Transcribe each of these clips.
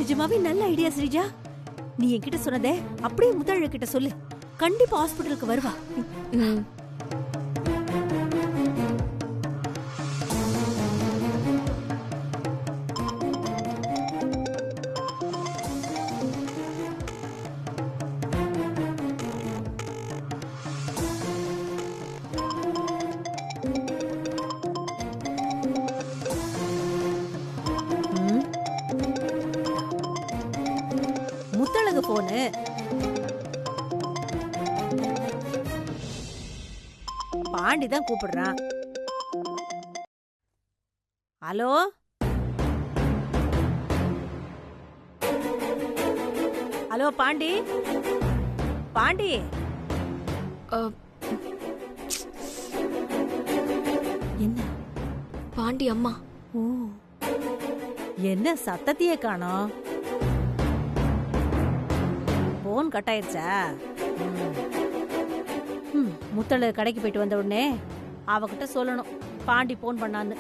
நிஜமாவே நல்ல ஐடியா ஸ்ரீஜா. நீ என்கிட்ட சொன்னதே அப்படியே முத்தழகு கிட்ட சொல்லு. கண்டிப்பா ஹாஸ்பிடலுக்கு வருவா. முத்தழகு போனு. பாண்டி தான் கூப்பிடுறான். Hello, hello Pandi. பாண்டி, என்ன? பாண்டி அம்மா. ஓ, என்ன சத்தத்தையே காணோம்? போன் கட் ஆயிருச்சா? முத்தழகு கடைக்கு போயிட்டு வந்த உடனே அவகிட்ட சொல்லணும் பாண்டி போன் பண்ணான்னு.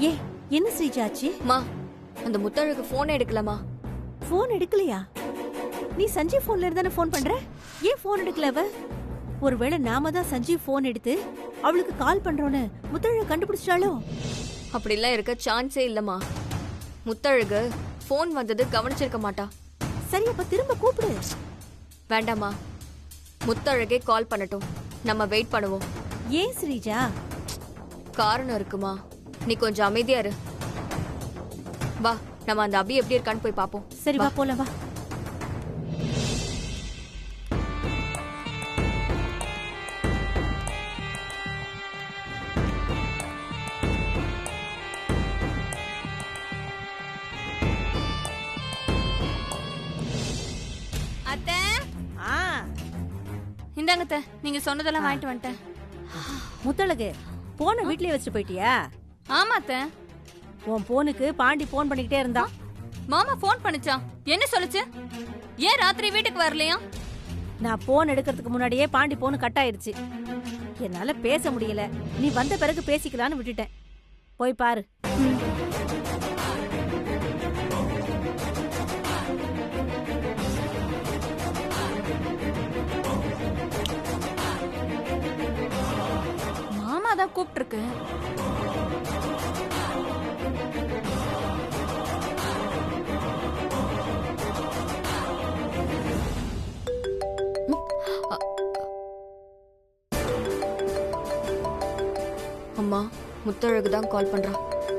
ஏ, என்ன ஸ்ரீஜாச்சி? மா, அந்த முத்தழகு போன் எடுக்கலமா. போன் எடுக்கலையா? நீ சஞ்சீவ் போன்ல இருந்தானே போன் பண்ற. ஏன் போன் எடுக்கல அவ? ஒருவேளை நாம தான் சஞ்சீவ் போன் எடுத்து அவளுக்கு கால் பண்றோன்னு முத்தழகு கண்டுபிடிச்சாலோ? அப்படிலாம் இருக்க சான்ஸே இல்லம்மா. முத்தழகு போன் வந்தது கவனிச்சிருக்க மாட்டா. சரி, அப்ப திரும்ப கூப்பிடு. வேண்டாமா, முத்தழகே கால் பண்ணட்டும், நம்ம வெயிட் பண்ணுவோம். ஏன் ஸ்ரீஜா? காரணம் இருக்குமா, நீ கொஞ்சம் அமைதியா இரு. வா, நம்ம அந்த அபி எப்படி இருக்கான்னு போய் பாப்போம். சரி வா, போலாம் வா. அத்தை, இந்தாங்க அத்தை, நீங்க சொன்னதெல்லாம் வாங்கிட்டு வந்துட்டேன். முத்தழகு, போனை வீட்லயே வச்சுட்டு போயிட்டியா? ஆமா அத்தை. உன் போனுக்கு பாண்டி போன் பண்ணிக்கிட்டே இருந்தான். மாமா போன் பண்ணுச்சா? என்ன சொல்லுச்சு? ஏன் ராத்திரி வீட்டுக்கு வரலையா? நான் போன் எடுக்கிறதுக்கு முன்னாடியே பாண்டி போன் கட் ஆயிருச்சு. என்னால பேச முடியல. நீ வந்த பிறகு பேசிக்கலான்னு விட்டுட்டேன். போய் பாரு. மாமா தான் கூப்பிட்டு இருக்கு. அம்மா, முத்தழகு தான் கால் பண்றா.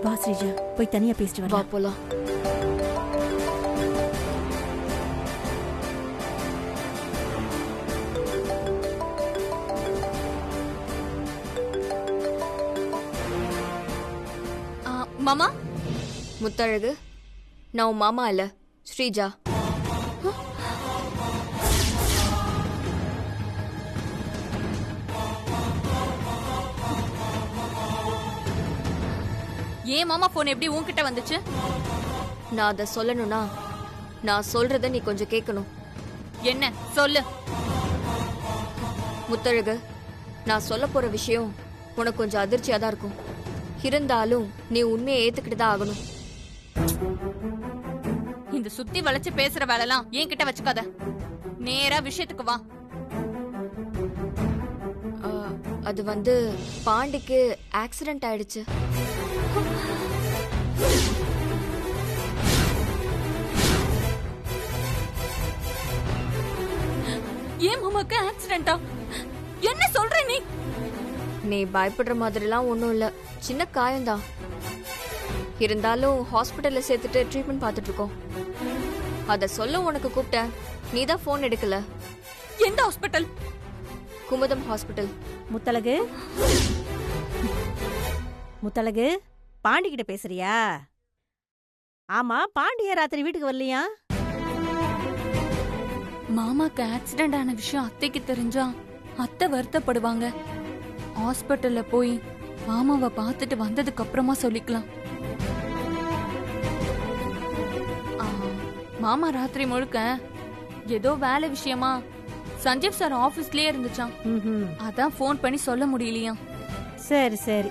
வா ஸ்ரீஜா, போய் தனியா பேசிட்டு வா வா. போலாம். மாமா, முத்தழகு, நான் உன் மாமா இல்ல, ஸ்ரீஜா. ஏன் மாமா போன் எப்படி உன்கிட்ட வந்துச்சு? நான் அதை சொல்லணும்னா நான் சொல்றத நீ கொஞ்சம் கேட்கணும். என்ன சொல்லு. முத்தழகு, நான் சொல்ல போற விஷயம் உனக்கு கொஞ்சம் அதிர்ச்சியா தான் இருக்கும். இருந்தாலும் நீ உண்மையை ஏத்துக்கிட்டு தான் ஆகணும். இந்த சுத்தி வளைச்சு பேசுற வேலைலாம் என்கிட்ட வச்சுக்காத. நேரா விஷயத்துக்கு வா. அது வந்து பாண்டிக்கு ஆக்சிடென்ட் ஆயிடுச்சு. ஏன் மாமாக்கு ஆக்சிடென்ட்டா? என்ன சொல்ற நீ? நீ பயப்படுற மாதிரிலாம் ஒன்றும் இல்லை, சின்ன காயம்தான். இருந்தாலும் ஹாஸ்பிட்டல்ல சேர்த்துட்டு ட்ரீட்மெண்ட் பார்த்துட்டு இருக்கோம். அதை சொல்ல உனக்கு கூப்பிட்டேன், நீ தான் ஃபோன் எடுக்கல. எந்த ஹாஸ்பிட்டல்? குமுதம் ஹாஸ்பிட்டல். முத்தழகு, முத்தழகு, பாண்டி கிட்ட பேசுறியா? ஆமா, பாண்டிய ராத்திரி வீட்டுக்கு வரலையா? மாமாக்கு ஆக்சிடென்ட் ஆன விஷயம் அத்தைக்கு தெரிஞ்சா அத்தை வருத்தப்படுவாங்க. ஹாஸ்பிட்டல்ல போய் மாமாவை பார்த்துட்டு வந்ததுக்கு அப்புறமா சொல்லிக்கலாம். மாமா ராத்திரி முழுக்க ஏதோ வேலை விஷயமா சஞ்சீவ் சார் ஆபீஸ்லயே இருந்துச்சான். அதான் போன் பண்ணி சொல்ல முடியலையா. சரி சரி.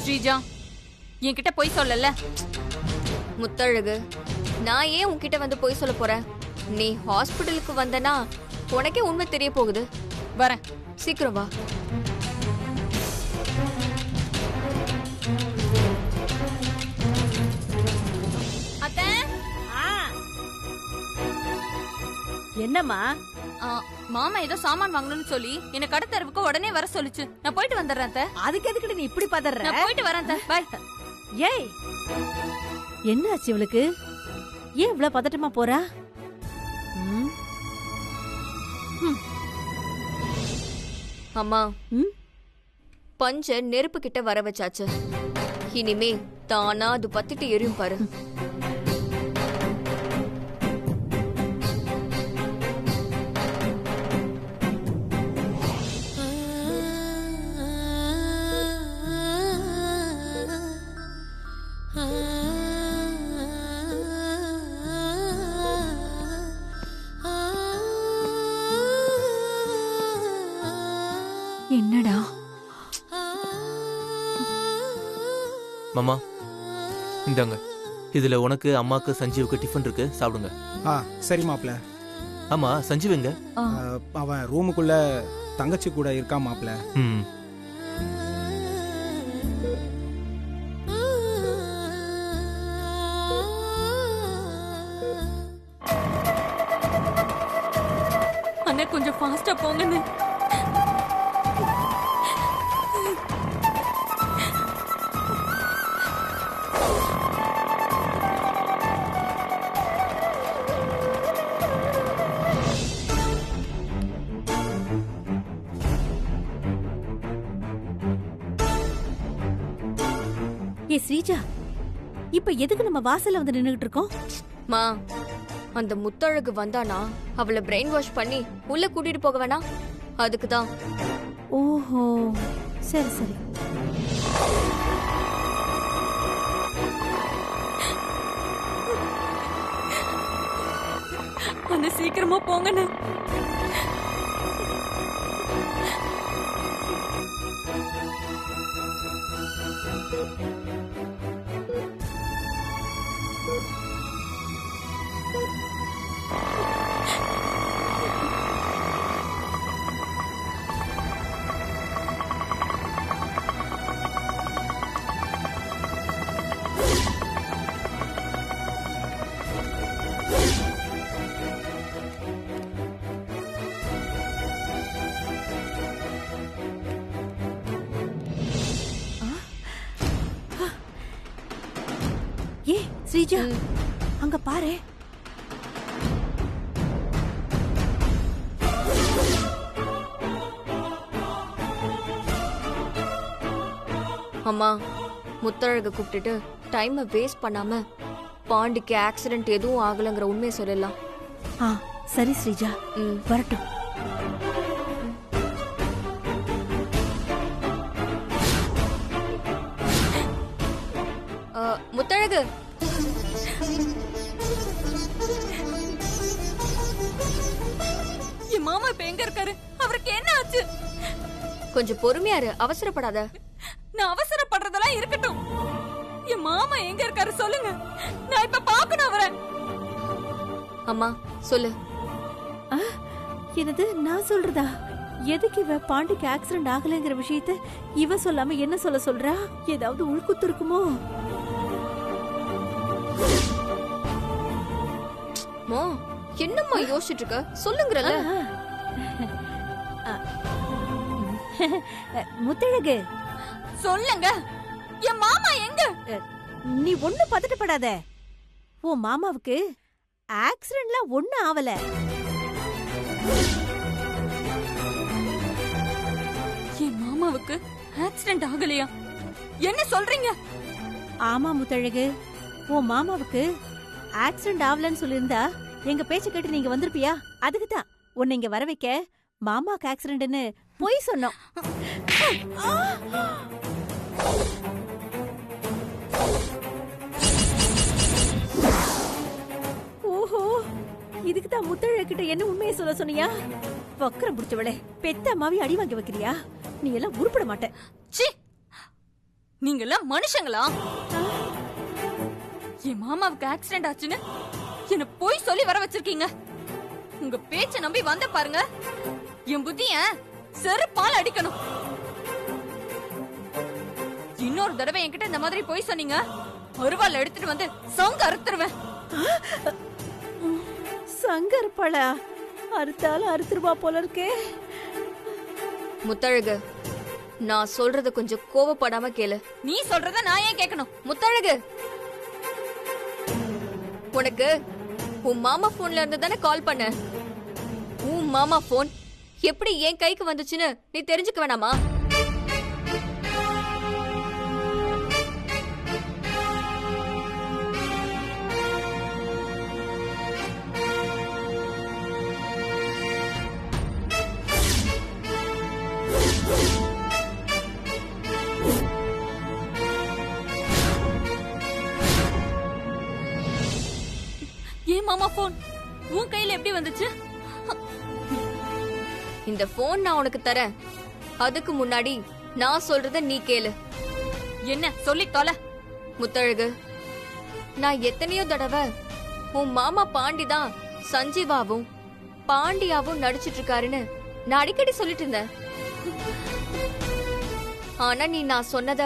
ஸ்ரீஜா என்கிட்ட போய் சொல்லல. முத்தழகு, நான் ஏன் உன்கிட்ட வந்து போய் சொல்ல போறேன்? நீ ஹாஸ்பிட்டலுக்கு வந்தனா உனக்கே உண்மை தெரிய போகுது. வரேன். சீக்கிரம் வா. அத்தை. என்னம்மா? மாமா ஏதோ சாமான் வாங்கணும்னு சொல்லி என்ன கடத்தரவுக்கு உடனே வர சொல்லுச்சு. நான் போயிட்டு வந்துடுறேன் அத்தை. அதுக்கு எதுக்கு நீ இப்படி பதற? நான் போயிட்டு வரேன் அத்தை. பை. ஏய், என்ன ஆச்சு இவளுக்கு? ஏன் இவ்வளவு பதட்டமா போறா? அம்மா, ம்? பஞ்ச நெருப்பு கிட்ட வர வச்சாச்சு. இனிமே தானா அது பத்திட்டு எரியும் பாரு. என்னடா மாமா, இந்தாங்க. இதுல உனக்கு, அம்மாக்கு, சஞ்சீவுக்கு டிஃபன் இருக்கு, சாப்பிடுங்க. சரி மாப்ள. ஆமா, சஞ்சீவ் எங்க? அவன் ரூமுக்குள்ள தங்கச்சி கூட இருக்கான் மாப்ள. ம். அண்ணா கொஞ்சம் ஃபாஸ்டா போங்கன்னு. ஏ ஸ்ரீஜா, இப்ப எதுக்கு நம்ம வாசல்ல வந்து நின்னுகிட்டு இருக்கோம்? மா, அந்த முத்தழகு வந்தானா அவளை பிரெயின் வாஷ் பண்ணி உள்ள கூட்டிட்டு போக வேணாம்? அதுக்குதான். ஓஹோ, சரி சரி. அந்த சீக்கிரமா போங்கன்னு. ஏ ஸ்ரீஜா, அங்க பாரு. அம்மா, முத்தழக கூப்பிட்டுட்டு டைமை வேஸ்ட் பண்ணாம பாண்டிக்கு ஆக்சிடென்ட் எதுவும் ஆகலங்கிற உண்மையை சொல்லலாம். சரி ஸ்ரீஜா, வரட்டும். முத்தழகு, என் மாமா இப்ப எங்க இருக்காரு? அவருக்கு என்ன ஆச்சு? கொஞ்சம் பொறுமையா இரு, அவசரப்படாத. நான் அவசரப்படுறதெல்லாம் இருக்கட்டும். என் மாமா எங்க இருக்காரு சொல்லுங்க. நான் இப்ப பாக்கணும் அவரை. அம்மா சொல்லு. என்னது நான் சொல்றதா? எதுக்கு இவ பாண்டிக்கு ஆக்சிடென்ட் ஆகலைங்கிற விஷயத்த இவ சொல்லாம என்ன சொல்ல சொல்றா? ஏதாவது உள்குத்து இருக்குமோ? மா, என்னம்மா யோசிச்சுட்டு இருக்க? சொல்லுங்கறல. முத்தழகு, சொல்லுங்க. என் மாமா எங்க? நீ ஒண்ணு பதட்டப்படாத. உன் மாமாவுக்கு ஆக்சிடென்ட்லாம் ஒண்ணு ஆவல. என் மாமாவுக்கு ஆக்சிடென்ட் ஆகலையா? என்ன சொல்றீங்க? ஆமா முத்தழகு, உன் மாமாவுக்கு ஆக்சிடென்ட் ஆவலன்னு சொல்லியிருந்தா எங்க பேச்ச கேட்டு நீங்க வந்திருப்பியா? அதுக்குதான் உன்னை இங்க வர வைக்க மாமாக்கு ஆக்சிடென்ட்னு பொய் சொன்னோம். ஓஹோ, இதுக்குதான் முத்தழகு கிட்ட என்ன உண்மையை சொல்ல சொன்னியா? வக்கரம் பிடிச்சவளே, பெத்த அம்மாவி அடி வாங்கி வைக்கிறியா? நீ எல்லாம் உருப்பட மாட்ட. சி, நீங்க எல்லாம் மனுஷங்களா? என் மாமாவுக்கு ஆக்சிடென்ட் ஆச்சுன்னு என்ன போய் சொல்லி வர வச்சிருக்கீங்க. உங்க பேச்ச நம்பி வந்த பாருங்க, என் புத்திய செருப்பால் அடிக்கணும். இன்னொரு தடவை என்கிட்ட இந்த மாதிரி போய் சொன்னீங்க, அருவாள் எடுத்துட்டு வந்து சங்க அறுத்துருவேன். சங்கர் பழா அறுத்தாலும் அறுத்துருவா போல இருக்கே. முத்தழகு, நான் சொல்றத கொஞ்சம் கோவப்படாம கேளு. நீ சொல்றத நான் ஏன் கேட்கணும்? முத்தழகு, உனக்கு உன் மாமா போன்ல இருந்து தானே கால் பண்ண. உன் மாமா போன் எப்படி என் கைக்கு வந்துச்சுன்னு நீ தெரிஞ்சுக்க வேணாமா? ஏன் மாமா போன் உன் கையில எப்படி வந்துச்சு? இந்த போன் நான் உனக்கு தரேன். அதுக்கு முன்னாடி நான் சொல்றத நீ கேளு. என்ன சொல்லி தொலை. முத்தழகு, நான் எத்தனையோ தடவை உன் மாமா பாண்டி தான் சஞ்சீவாவும் பாண்டியாவும் நடிச்சிட்டு இருக்காருன்னு நான் அடிக்கடி சொல்லிட்டு இருந்தேன். ஆனா நீ நான் சொன்னத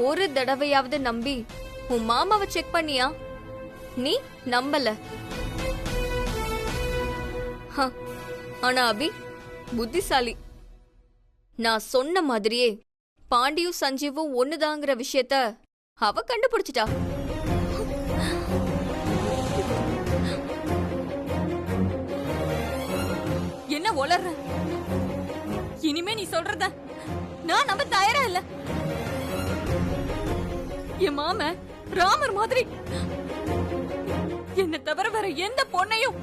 ஒரு தடவையாவது நம்பி உன் மாமாவை செக் பண்ணியா? நீ நம்பல. ஆனா அபி புத்திசாலி. நான் சொன்ன மாதிரியே பாண்டியும் சஞ்சீவும் ஒண்ணுதாங்கிற விஷயத்த அவ கண்டுபிடிச்சிட்டா. என்ன உளர்ற? இனிமே நீ சொல்றத நான் நம்ப தயாரா இல்ல. என் மாம ராமர் மாதிரி என்ன தவிர வேற எந்த பொண்ணையும்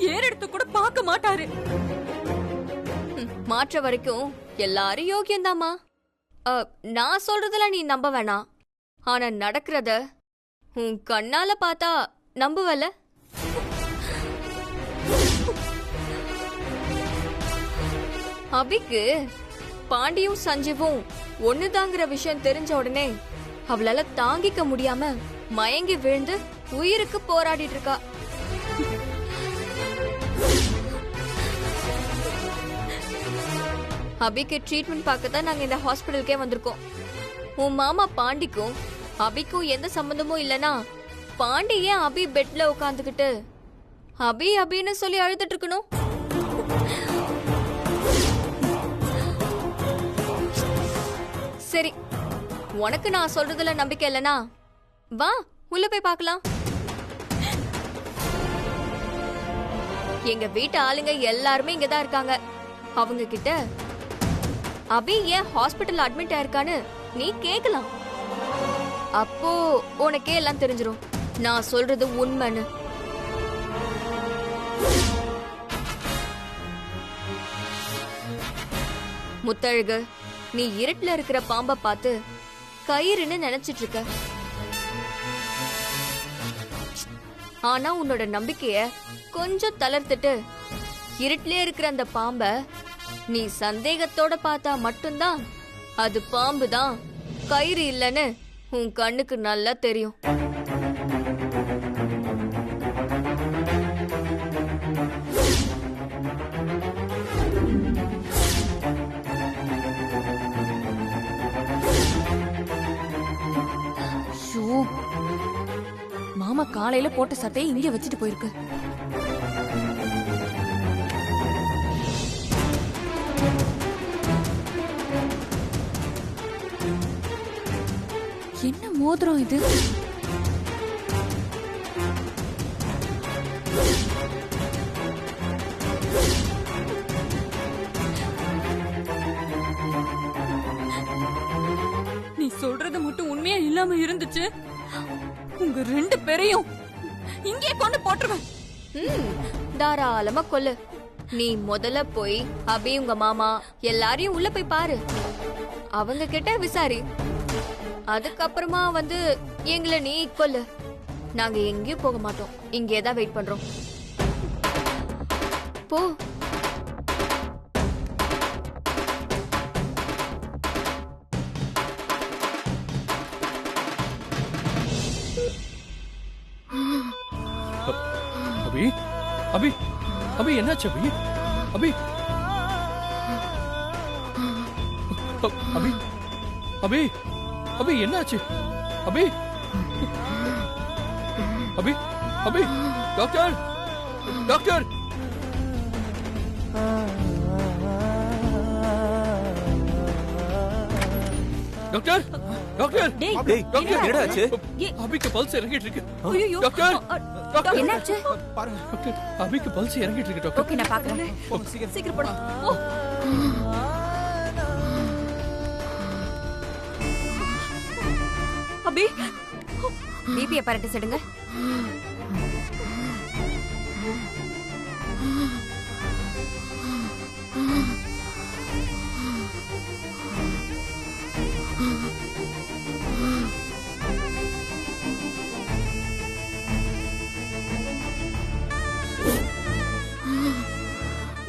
ஏறெடுத்து கூட பார்க்க மாட்டாரு. மாற்ற வரைக்கும் எல்லாரும் யோகியந்தாமா. நான் சொல்றதுல நீ நம்ப வேணாம். ஆனா நடக்கிறத உன் கண்ணால பார்த்தா நம்புவல. அபிக்கு பாண்டியும் சஞ்சீவும் ஒண்ணுதாங்கிற விஷயம் தெரிஞ்ச உடனே அவளால தாங்கிக்க முடியாம மயங்கி விழுந்து உயிருக்கு போராடிட்டு இருக்கா. அபிக்கு ட்ரீட்மெண்ட் பார்க்கத்தான் நாங்க இந்த ஹாஸ்பிட்டலுக்கே வந்திருக்கோம். உன் மாமா பாண்டிக்கும் அபிக்கும் எந்த சம்பந்தமும் இல்லனா பாண்டி ஏன் அபி பெட்ல உட்காந்துக்கிட்டு அபி அபின்னு சொல்லி அழுதுட்டு இருக்கணும்? சரி, உனக்கு நான் சொல்றதுல நம்பிக்கை இல்லனா வா உள்ள போய் பார்க்கலாம். எங்க வீட்டு ஆளுங்க எல்லாருமே இங்கதான் இருக்காங்க. அவங்க கிட்ட அபி ஏன் ஹாஸ்பிட்டல் அட்மிட் ஆயிருக்கான்னு நீ கேக்கலாம். அப்போ உனக்கே எல்லாம் தெரிஞ்சிரும் நான் சொல்றது உண்மைன்னு. முத்தழகு, நீ இருட்டுல இருக்கிற பாம்ப பார்த்து கயிறுன்னு நினைச்சிட்டு இருக்க. ஆனா உன்னோட நம்பிக்கைய கொஞ்சம் தளர்த்துட்டு இருட்டிலே இருக்கிற அந்த பாம்ப நீ சந்தேகத்தோட பார்த்தா மட்டும்தான் அது பாம்பு தான், கயிறு இல்லைன்னு உன் கண்ணுக்கு நல்லா தெரியும். மாமா காலையில போட்ட சட்டையை இங்க வச்சுட்டு போயிருக்கு. என்ன மோதிரம் இது? நீ சொல்றது மட்டும் உண்மையா இல்லாம இருந்துச்சு, உங்க ரெண்டு பேரையும் இங்கே கொண்டு போட்டுருவேன். தாராளமா கொல்லு. நீ முதல்ல போய் அபி உங்க மாமா எல்லாரையும் உள்ள போய் பாரு. அவங்க கிட்ட விசாரி. அதுக்கப்புறமா வந்து எங்களை நீ கொல்லு. நாங்க எங்கேயும் போக மாட்டோம், இங்கேதான் வெயிட் பண்றோம். போ. அபி அபி என்னாச்சு அபி அபி அபி அபி அபி என்னாச்சு அபி அபி அபி டாக்டர் டாக்டர் டாக்டர் டாக்டர் டேய், டேய் டாக்டர் என்னடா ஆச்சு? அபிக்கு பல்ஸ் இறங்கிட்டு இருக்கு ஐயோ டாக்டர் டாக்டர் என்னாச்சு? பாருங்க டாக்டர் அபிக்கு பல்ஸ் இறங்கிட்டு இருக்கு டாக்டர் ஓகே, நான் பாக்குறேன். போங்க, சீக்கிரம். சீக்கிரம் போடா ஓ அபி பிபி apparatus எடுங்க.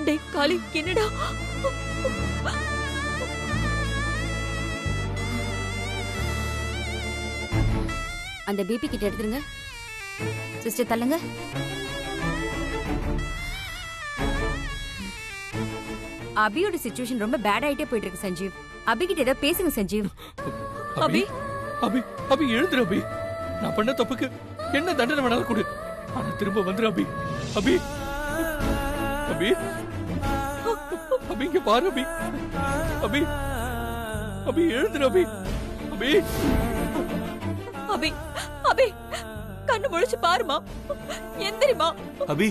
டேய் காளி என்னடா அந்த பிபி கிட்ட எடுத்துருங்க. சிஸ்டர் தள்ளுங்க. அபியோட சிச்சுவேஷன் ரொம்ப பேட் ஆயிட்டே போயிட்டு இருக்கு சஞ்சீவ். அபி கிட்ட ஏதாவது பேசுங்க சஞ்சீவ். அபி அபி அபி எழுந்துரு அபி. நான் பண்ண தப்புக்கு என்ன தண்டனை வேணாலும் கொடு, ஆனா திரும்ப வந்துரு அபி. அபி அபி அபி இங்க பாரு அபி. அபி அபி எழுந்துரு அபி. அபி அபி அபி கண்ணு முழிச்சு பாருமா, எந்திரிமா. அபி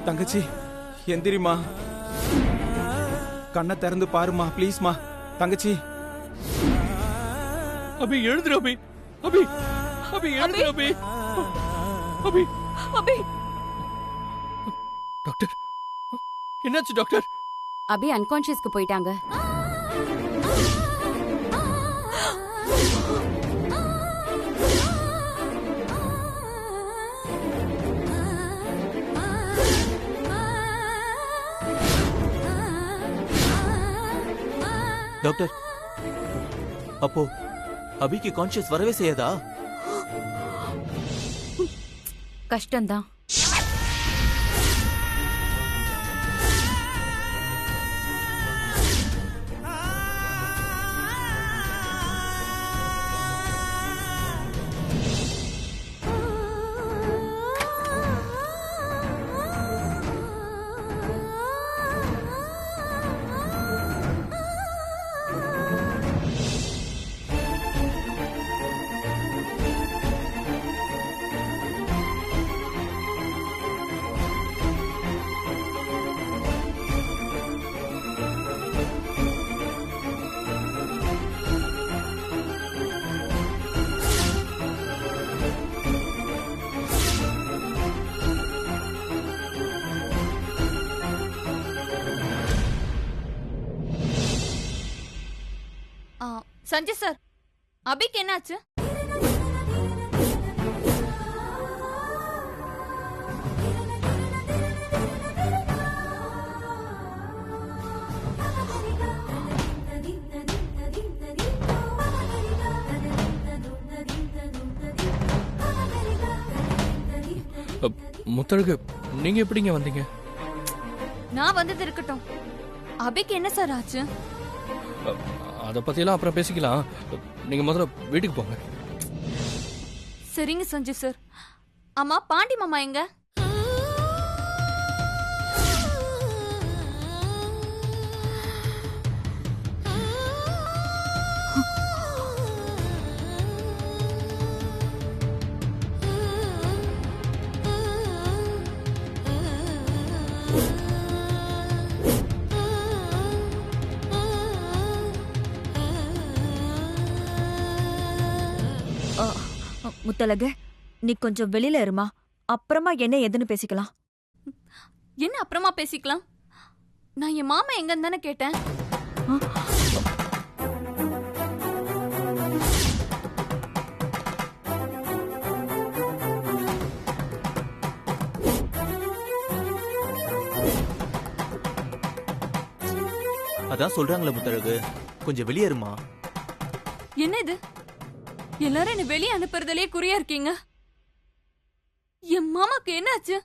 தங்கச்சி எந்திரிமா, கண்ணை திறந்து பாருமா ப்ளீஸ்மா. தங்கச்சி அபி எழுந்துரு அபி. அபி அபி எழுந்துரு அபி. அபி அபி டாக்டர் என்னாச்சு டாக்டர்? அபி அன்கான்ஷியஸ்க்கு போயிட்டாங்க. டாக்டர் அப்போ அபிக்கு கான்ஷியஸ் வரவே செய்யாதா? கஷ்டம்தான். சஞ்சய் சார், அபிக்கு என்னாச்சு? முத்தழகு நீங்க எப்படிங்க வந்தீங்க? நான் வந்தது இருக்கட்டும், அபிக்கு என்ன சார் ஆச்சு? அத பத்தியெல்லாம் அப்புறம் பேசிக்கலாம். நீங்க முதல்ல வீட்டுக்கு போங்க. சரிங்க சஞ்சய் சார். அம்மா பாண்டி மாமா எங்க? முத்தழகு, நீ கொஞ்சம் வெளியில இருமா, அப்புறமா என்ன ஏதுன்னு பேசிக்கலாம். என்ன அப்புறமா பேசிக்கலாம்? நான் என் மாமா எங்கன்னு தானே கேட்டேன். அதான் சொல்றாங்களே முத்தழகு, கொஞ்சம் வெளியேறுமா. என்ன இது? எல்லாரும் என்ன வெளியே அனுப்புறதுலயே குறியா இருக்கீங்க. என் மாமாக்கு என்னாச்சு?